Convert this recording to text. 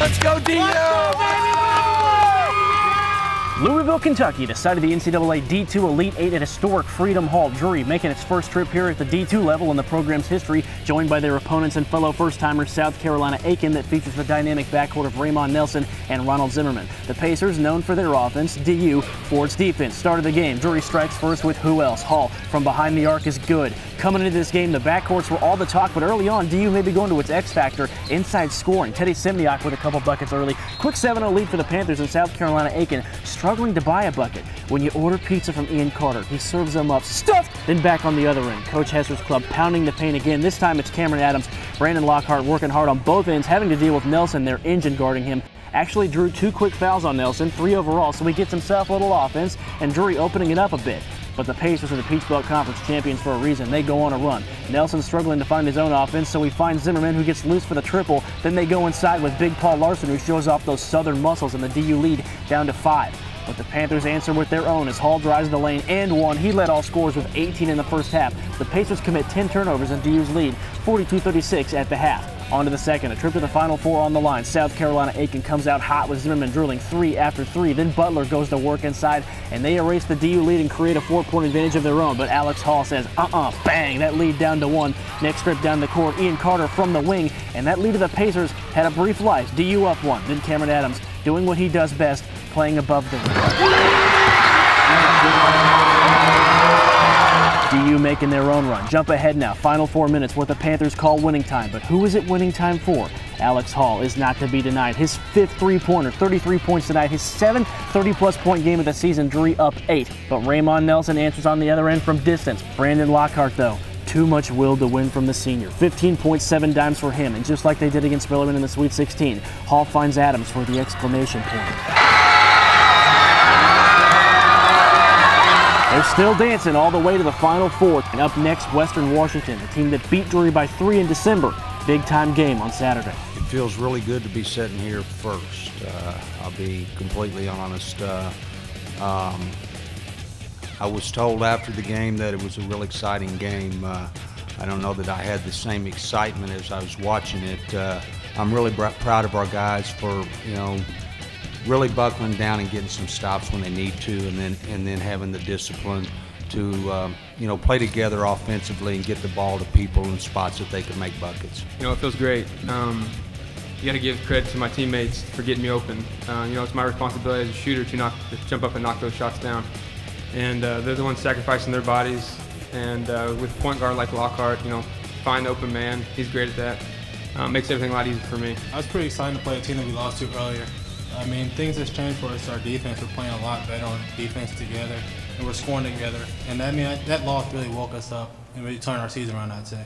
Let's go, DU! Louisville, Kentucky, the site of the NCAA D2 Elite 8 at historic Freedom Hall. Drury making its first trip here at the D2 level in the program's history, joined by their opponents and fellow first-timers South Carolina Aiken, that features the dynamic backcourt of Raymond Nelson and Ronald Zimmerman. The Pacers, known for their offense, DU for its defense. Start of the game, Drury strikes first with who else? Hall from behind the arc is good. Coming into this game, the backcourts were all the talk, but early on, DU may be going to its X factor, inside scoring. Teddy Simniak with a couple buckets early. Quick 7-0 lead for the Panthers, and South Carolina Aiken struggling to buy a bucket. When you order pizza from Ian Carter, he serves them up stuffed, then back on the other end. Coach Hesser's club pounding the paint again. This time it's Cameron Adams, Brandon Lockhart working hard on both ends, having to deal with Nelson, their engine, guarding him. Actually drew 2 quick fouls on Nelson, 3 overall, so he gets himself a little offense, and Drury opening it up a bit. But the Pacers are the Peach Belt Conference champions for a reason. They go on a run. Nelson struggling to find his own offense, so he finds Zimmerman, who gets loose for the triple. Then they go inside with Big Paul Larson, who shows off those southern muscles, and the DU lead down to 5. But the Panthers answer with their own as Hall drives the lane and one. He led all scorers with 18 in the first half. The Pacers commit 10 turnovers and DU's lead 42-36 at the half. On to the second, a trip to the Final Four on the line. South Carolina Aiken comes out hot with Zimmerman drilling 3 after 3. Then Butler goes to work inside, and they erase the DU lead and create a 4-point advantage of their own. But Alex Hall says, bang, that lead down to 1. Next trip down the court, Ian Carter from the wing, and that lead to the Pacers had a brief life. DU up 1. Then Cameron Adams doing what he does best, playing above the rim. DU making their own run. Jump ahead now. Final 4 minutes, what the Panthers call winning time. But who is it winning time for? Alex Hall is not to be denied. His 5th three-pointer, 33 points tonight. His 7th 30-plus point game of the season. Drury up 8. But Raymond Nelson answers on the other end from distance. Brandon Lockhart, though, too much will to win from the senior. 15.7 dimes for him. And just like they did against Bellarmine in the Sweet 16, Hall finds Adams for the exclamation point. They're still dancing all the way to the Final Four. And up next, Western Washington, the team that beat Drury by 3 in December. Big-time game on Saturday. It feels really good to be sitting here first. I'll be completely honest. I was told after the game that it was a real exciting game. I don't know that I had the same excitement as I was watching it. I'm really proud of our guys for, really buckling down and getting some stops when they need to, and then having the discipline to play together offensively and get the ball to people in spots that they can make buckets. It feels great. You got to give credit to my teammates for getting me open. It's my responsibility as a shooter to jump up and knock those shots down, and they're the ones sacrificing their bodies. And with a point guard like Lockhart, find the open man. He's great at that. Makes everything a lot easier for me. I was pretty excited to play a team that we lost to earlier. Things has changed for us. Our defense, we're playing a lot better on defense together, and we're scoring together. And that loss really woke us up and really turned our season around, I'd say.